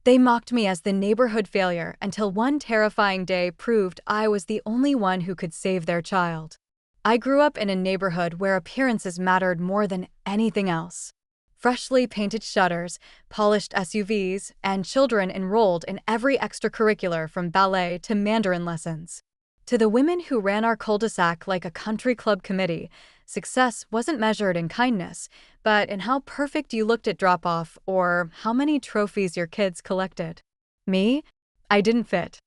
They mocked me as the neighborhood failure until one terrifying day proved I was the only one who could save their child. I grew up in a neighborhood where appearances mattered more than anything else. Freshly painted shutters, polished SUVs, and children enrolled in every extracurricular from ballet to Mandarin lessons. To the women who ran our cul-de-sac like a country club committee, success wasn't measured in kindness, but in how perfect you looked at drop-off or how many trophies your kids collected. Me? I didn't fit.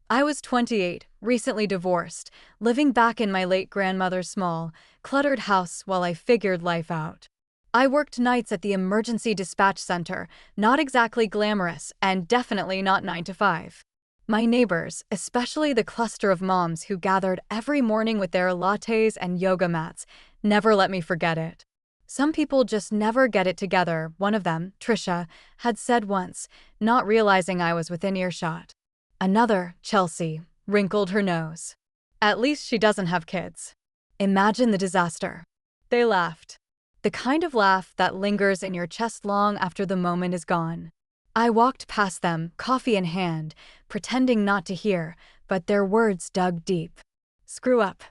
I was 28, recently divorced, living back in my late grandmother's small, cluttered house while I figured life out. I worked nights at the emergency dispatch center, not exactly glamorous and definitely not 9 to 5. My neighbors, especially the cluster of moms who gathered every morning with their lattes and yoga mats, never let me forget it. Some people just never get it together, one of them, Trisha, had said once, not realizing I was within earshot. Another, Chelsea, wrinkled her nose. At least she doesn't have kids. Imagine the disaster. They laughed. The kind of laugh that lingers in your chest long after the moment is gone. I walked past them, coffee in hand, pretending not to hear, but their words dug deep. Screw up.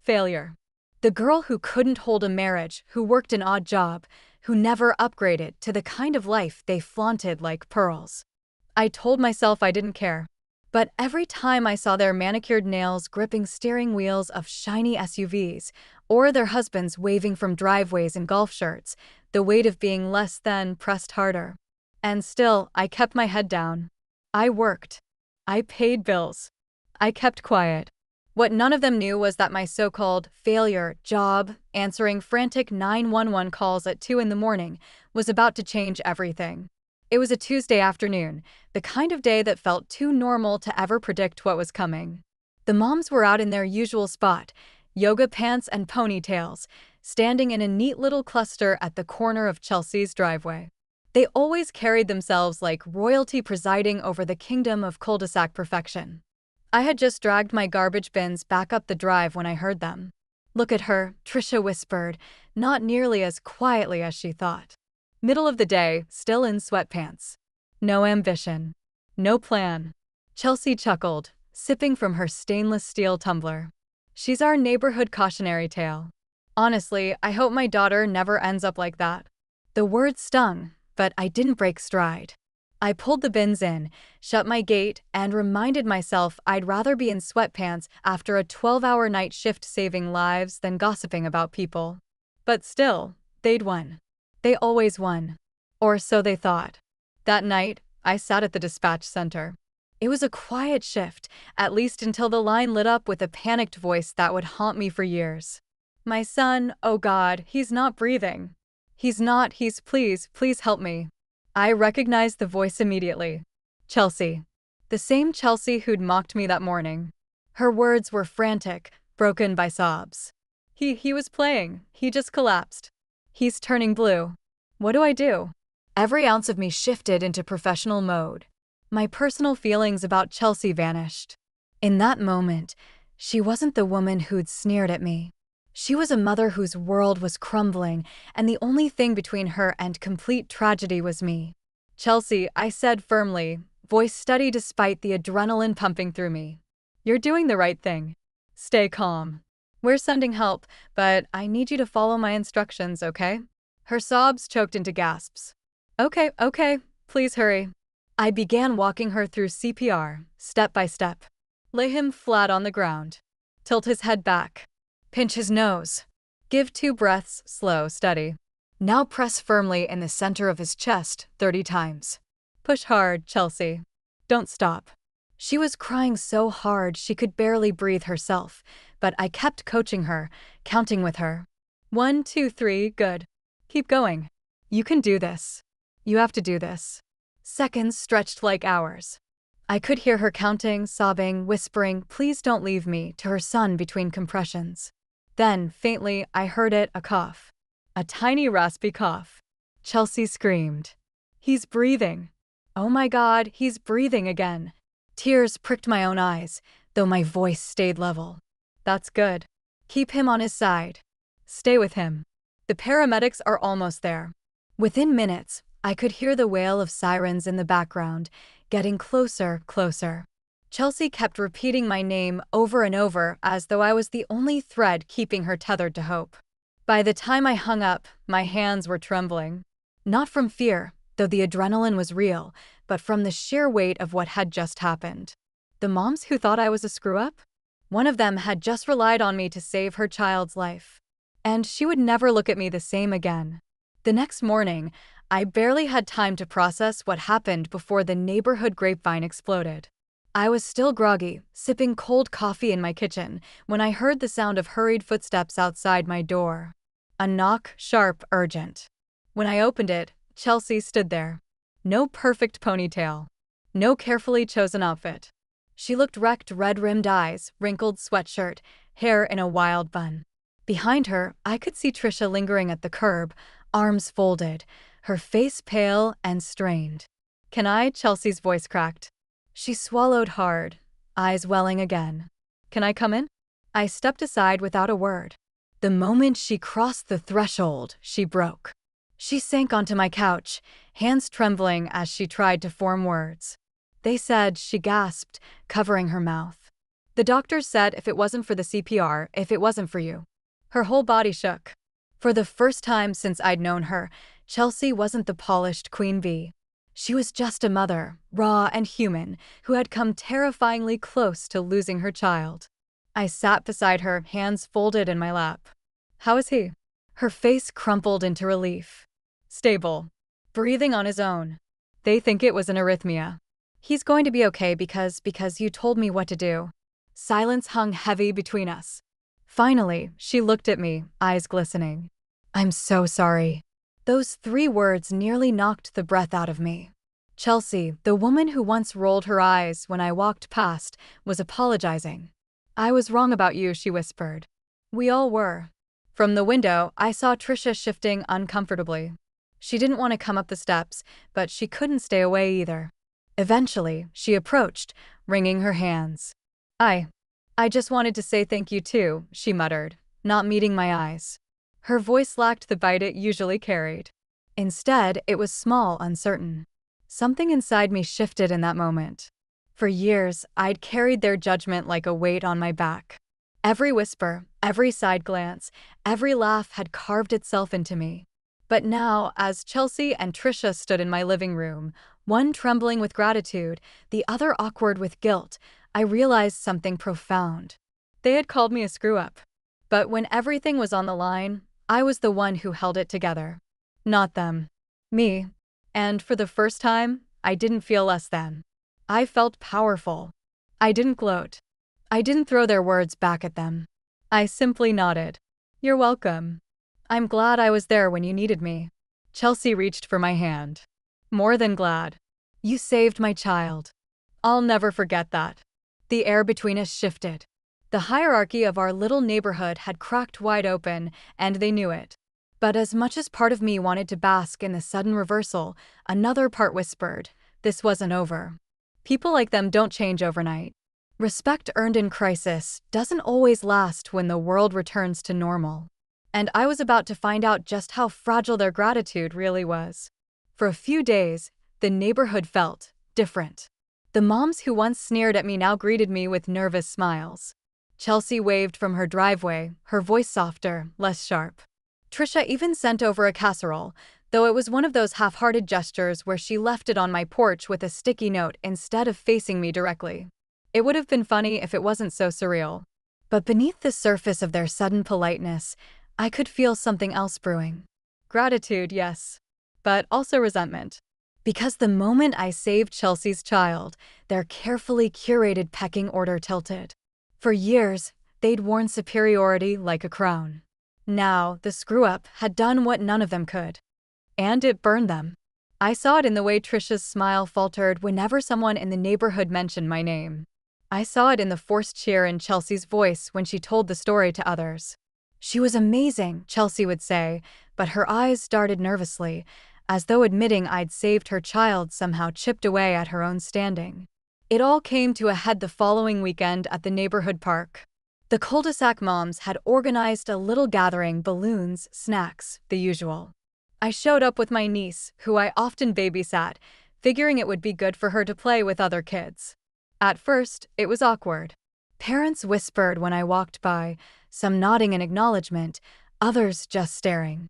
Failure. The girl who couldn't hold a marriage, who worked an odd job, who never upgraded to the kind of life they flaunted like pearls. I told myself I didn't care. But every time I saw their manicured nails gripping steering wheels of shiny SUVs, or their husbands waving from driveways in golf shirts, the weight of being less than pressed harder. And still, I kept my head down. I worked. I paid bills. I kept quiet. What none of them knew was that my so-called failure job, answering frantic 911 calls at 2 in the morning, was about to change everything. It was a Tuesday afternoon, the kind of day that felt too normal to ever predict what was coming. The moms were out in their usual spot, yoga pants and ponytails, standing in a neat little cluster at the corner of Chelsea's driveway. They always carried themselves like royalty presiding over the kingdom of cul-de-sac perfection. I had just dragged my garbage bins back up the drive when I heard them. "Look at her," Trisha whispered, not nearly as quietly as she thought. Middle of the day, still in sweatpants. No ambition. No plan. Chelsea chuckled, sipping from her stainless steel tumbler. She's our neighborhood cautionary tale. Honestly, I hope my daughter never ends up like that. The words stung, but I didn't break stride. I pulled the bins in, shut my gate, and reminded myself I'd rather be in sweatpants after a 12-hour night shift saving lives than gossiping about people. But still, they'd won. They always won. Or so they thought. That night, I sat at the dispatch center. It was a quiet shift, at least until the line lit up with a panicked voice that would haunt me for years. "My son, oh God, he's not breathing. Please help me." I recognized the voice immediately. Chelsea. The same Chelsea who'd mocked me that morning. Her words were frantic, broken by sobs. He was playing. He just collapsed. He's turning blue. What do I do? Every ounce of me shifted into professional mode. My personal feelings about Chelsea vanished. In that moment, she wasn't the woman who'd sneered at me. She was a mother whose world was crumbling, and the only thing between her and complete tragedy was me. "Chelsea," I said firmly, voice steady despite the adrenaline pumping through me. "You're doing the right thing. Stay calm. We're sending help, but I need you to follow my instructions, okay?" Her sobs choked into gasps. Okay, please hurry." I began walking her through CPR, step by step. Lay him flat on the ground. Tilt his head back. Pinch his nose. Give 2 breaths, slow, steady. Now press firmly in the center of his chest 30 times. Push hard, Chelsea. Don't stop. She was crying so hard she could barely breathe herself, but I kept coaching her, counting with her. 1, 2, 3, good. Keep going. You can do this. You have to do this. Seconds stretched like hours. I could hear her counting, sobbing, whispering, "Please don't leave me," to her son between compressions. Then, faintly, I heard it, a cough. A tiny raspy cough. Chelsea screamed. "He's breathing. Oh my God, he's breathing again." Tears pricked my own eyes, though my voice stayed level. "That's good. Keep him on his side. Stay with him. The paramedics are almost there." Within minutes, I could hear the wail of sirens in the background, getting closer, closer. Chelsea kept repeating my name over and over as though I was the only thread keeping her tethered to hope. By the time I hung up, my hands were trembling. Not from fear, though the adrenaline was real, but from the sheer weight of what had just happened. The moms who thought I was a screw-up? One of them had just relied on me to save her child's life. And she would never look at me the same again. The next morning, I barely had time to process what happened before the neighborhood grapevine exploded. I was still groggy, sipping cold coffee in my kitchen, when I heard the sound of hurried footsteps outside my door. A knock, sharp, urgent. When I opened it, Chelsea stood there. No perfect ponytail. No carefully chosen outfit. She looked wrecked, red-rimmed eyes, wrinkled sweatshirt, hair in a wild bun. Behind her, I could see Trisha lingering at the curb, arms folded, her face pale and strained. "Can I?" Chelsea's voice cracked. She swallowed hard, eyes welling again. "Can I come in?" I stepped aside without a word. The moment she crossed the threshold, she broke. She sank onto my couch, hands trembling as she tried to form words. "They said," she gasped, covering her mouth. "The doctors said if it wasn't for the CPR, if it wasn't for you." Her whole body shook. For the first time since I'd known her, Chelsea wasn't the polished queen bee. She was just a mother, raw and human, who had come terrifyingly close to losing her child. I sat beside her, hands folded in my lap. "How is he?" Her face crumpled into relief. "Stable. Breathing on his own. They think it was an arrhythmia. He's going to be okay because you told me what to do." Silence hung heavy between us. Finally, she looked at me, eyes glistening. "I'm so sorry." Those 3 words nearly knocked the breath out of me. Chelsea, the woman who once rolled her eyes when I walked past, was apologizing. "I was wrong about you," she whispered. "We all were." From the window, I saw Trisha shifting uncomfortably. She didn't want to come up the steps, but she couldn't stay away either. Eventually, she approached, wringing her hands. I just wanted to say thank you too," she muttered, not meeting my eyes. Her voice lacked the bite it usually carried. Instead, it was small, uncertain. Something inside me shifted in that moment. For years, I'd carried their judgment like a weight on my back. Every whisper, every side glance, every laugh had carved itself into me. But now, as Chelsea and Trisha stood in my living room, one trembling with gratitude, the other awkward with guilt, I realized something profound. They had called me a screw-up. But when everything was on the line, I was the one who held it together. Not them. Me. And for the first time, I didn't feel less than. I felt powerful. I didn't gloat. I didn't throw their words back at them. I simply nodded. "You're welcome. I'm glad I was there when you needed me." Chelsea reached for my hand. "More than glad. You saved my child. I'll never forget that." The air between us shifted. The hierarchy of our little neighborhood had cracked wide open, and they knew it. But as much as part of me wanted to bask in the sudden reversal, another part whispered, this wasn't over. People like them don't change overnight. Respect earned in crisis doesn't always last when the world returns to normal. And I was about to find out just how fragile their gratitude really was. For a few days, the neighborhood felt different. The moms who once sneered at me now greeted me with nervous smiles. Chelsea waved from her driveway, her voice softer, less sharp. Trisha even sent over a casserole, though it was one of those half-hearted gestures where she left it on my porch with a sticky note instead of facing me directly. It would have been funny if it wasn't so surreal. But beneath the surface of their sudden politeness, I could feel something else brewing. Gratitude, yes, but also resentment. Because the moment I saved Chelsea's child, their carefully curated pecking order tilted. For years, they'd worn superiority like a crown. Now, the screw-up had done what none of them could. And it burned them. I saw it in the way Trisha's smile faltered whenever someone in the neighborhood mentioned my name. I saw it in the forced cheer in Chelsea's voice when she told the story to others. "She was amazing," Chelsea would say, but her eyes darted nervously, as though admitting I'd saved her child somehow chipped away at her own standing. It all came to a head the following weekend at the neighborhood park. The cul-de-sac moms had organized a little gathering, balloons, snacks, the usual. I showed up with my niece, who I often babysat, figuring it would be good for her to play with other kids. At first, it was awkward. Parents whispered when I walked by, some nodding in acknowledgement, others just staring.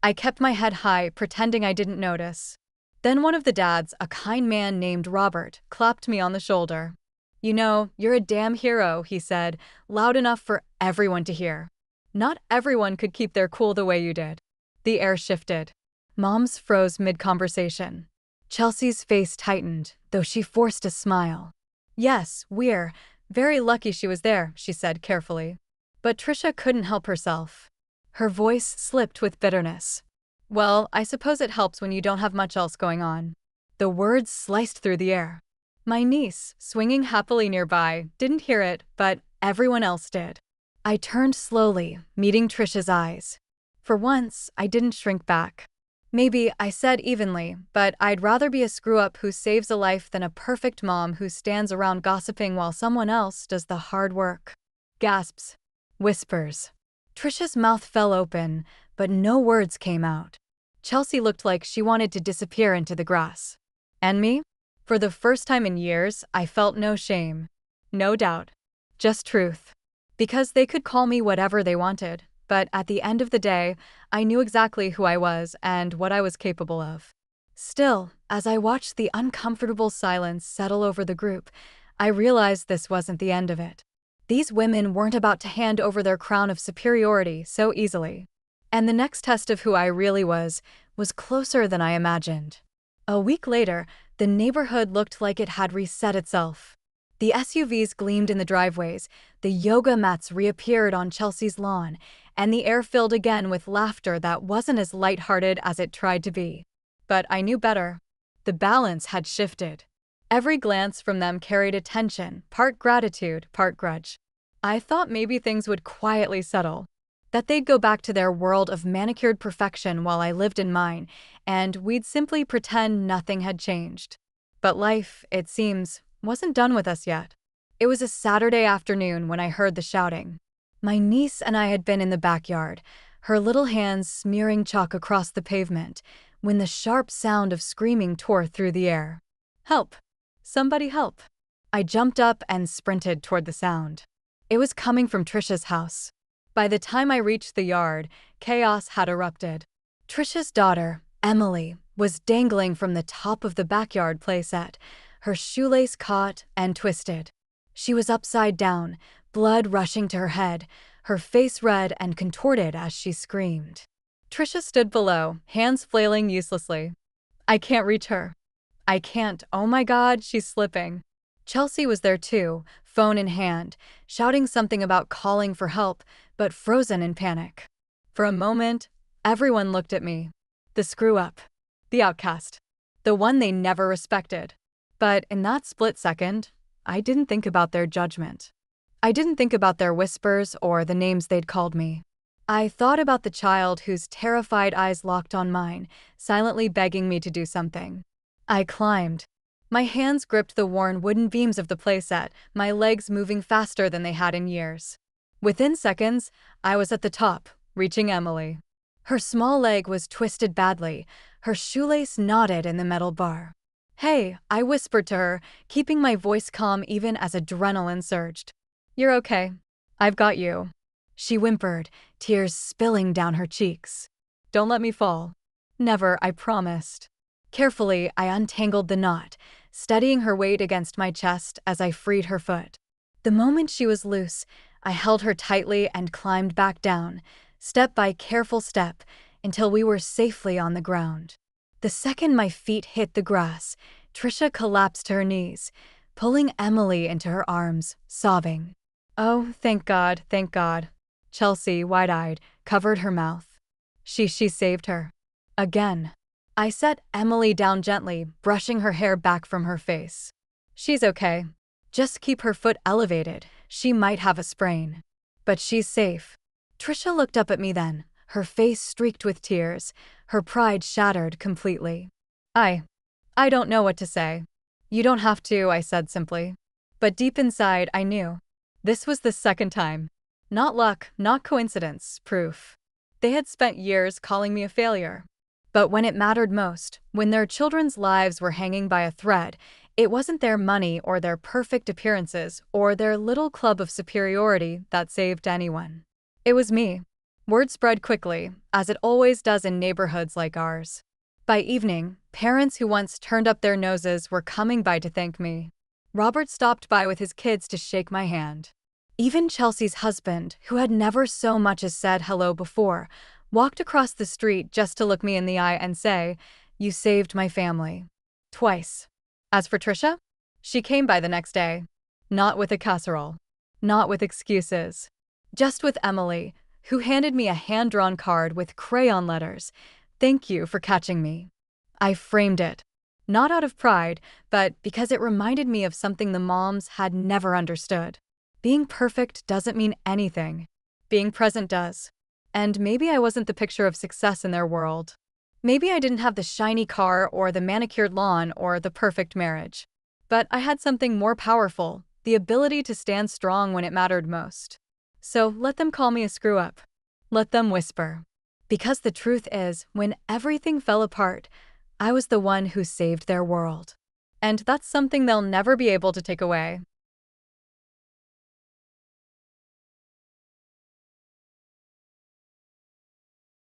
I kept my head high, pretending I didn't notice. Then one of the dads, a kind man named Robert, clapped me on the shoulder. "You know, you're a damn hero," he said, loud enough for everyone to hear. Not everyone could keep their cool the way you did. The air shifted. Moms froze mid-conversation. Chelsea's face tightened, though she forced a smile. "Yes, we're very lucky she was there," she said carefully. But Trisha couldn't help herself. Her voice slipped with bitterness. "Well, I suppose it helps when you don't have much else going on." The words sliced through the air. My niece, swinging happily nearby, didn't hear it, but everyone else did. I turned slowly, meeting Trisha's eyes. For once, I didn't shrink back. "Maybe," I said evenly, "but I'd rather be a screw-up who saves a life than a perfect mom who stands around gossiping while someone else does the hard work." Gasps. Whispers. Trisha's mouth fell open, but no words came out. Chelsea looked like she wanted to disappear into the grass. And me? For the first time in years, I felt no shame. No doubt. Just truth. Because they could call me whatever they wanted, but at the end of the day, I knew exactly who I was and what I was capable of. Still, as I watched the uncomfortable silence settle over the group, I realized this wasn't the end of it. These women weren't about to hand over their crown of superiority so easily. And the next test of who I really was closer than I imagined. A week later, the neighborhood looked like it had reset itself. The SUVs gleamed in the driveways, the yoga mats reappeared on Chelsea's lawn, and the air filled again with laughter that wasn't as lighthearted as it tried to be. But I knew better. The balance had shifted. Every glance from them carried a tension, part gratitude, part grudge. I thought maybe things would quietly settle, that they'd go back to their world of manicured perfection while I lived in mine, and we'd simply pretend nothing had changed. But life, it seems, wasn't done with us yet. It was a Saturday afternoon when I heard the shouting. My niece and I had been in the backyard, her little hands smearing chalk across the pavement, when the sharp sound of screaming tore through the air. "Help! Somebody help!" I jumped up and sprinted toward the sound. It was coming from Trisha's house. By the time I reached the yard, chaos had erupted. Trisha's daughter, Emily, was dangling from the top of the backyard playset, her shoelace caught and twisted. She was upside down, blood rushing to her head, her face red and contorted as she screamed. Trisha stood below, hands flailing uselessly. "I can't reach her. I can't. Oh my God, she's slipping." Chelsea was there too, phone in hand, shouting something about calling for help, but frozen in panic. For a moment, everyone looked at me. The screw-up. The outcast. The one they never respected. But in that split second, I didn't think about their judgment. I didn't think about their whispers or the names they'd called me. I thought about the child whose terrified eyes locked on mine, silently begging me to do something. I climbed. My hands gripped the worn wooden beams of the playset, my legs moving faster than they had in years. Within seconds, I was at the top, reaching Emily. Her small leg was twisted badly, her shoelace knotted in the metal bar. "Hey," I whispered to her, keeping my voice calm even as adrenaline surged. "You're okay. I've got you." She whimpered, tears spilling down her cheeks. "Don't let me fall." "Never," I promised. Carefully, I untangled the knot, steadying her weight against my chest as I freed her foot. The moment she was loose, I held her tightly and climbed back down, step by careful step, until we were safely on the ground. The second my feet hit the grass, Trisha collapsed to her knees, pulling Emily into her arms, sobbing. "Oh, thank God, thank God." Chelsea, wide-eyed, covered her mouth. She saved her. Again. I set Emily down gently, brushing her hair back from her face. "She's okay. Just keep her foot elevated. She might have a sprain. But she's safe." Trisha looked up at me then, her face streaked with tears, her pride shattered completely. I don't know what to say." "You don't have to," I said simply. But deep inside, I knew. This was the second time. Not luck, not coincidence, proof. They had spent years calling me a failure. But when it mattered most, when their children's lives were hanging by a thread, it wasn't their money or their perfect appearances or their little club of superiority that saved anyone. It was me. Word spread quickly, as it always does in neighborhoods like ours. By evening, parents who once turned up their noses were coming by to thank me. Robert stopped by with his kids to shake my hand. Even Chelsea's husband, who had never so much as said hello before, walked across the street just to look me in the eye and say, "You saved my family." Twice. As for Trisha, she came by the next day. Not with a casserole. Not with excuses. Just with Emily, who handed me a hand-drawn card with crayon letters. "Thank you for catching me." I framed it. Not out of pride, but because it reminded me of something the moms had never understood. Being perfect doesn't mean anything. Being present does. And maybe I wasn't the picture of success in their world. Maybe I didn't have the shiny car or the manicured lawn or the perfect marriage. But I had something more powerful, the ability to stand strong when it mattered most. So let them call me a screw-up. Let them whisper. Because the truth is, when everything fell apart, I was the one who saved their world. And that's something they'll never be able to take away.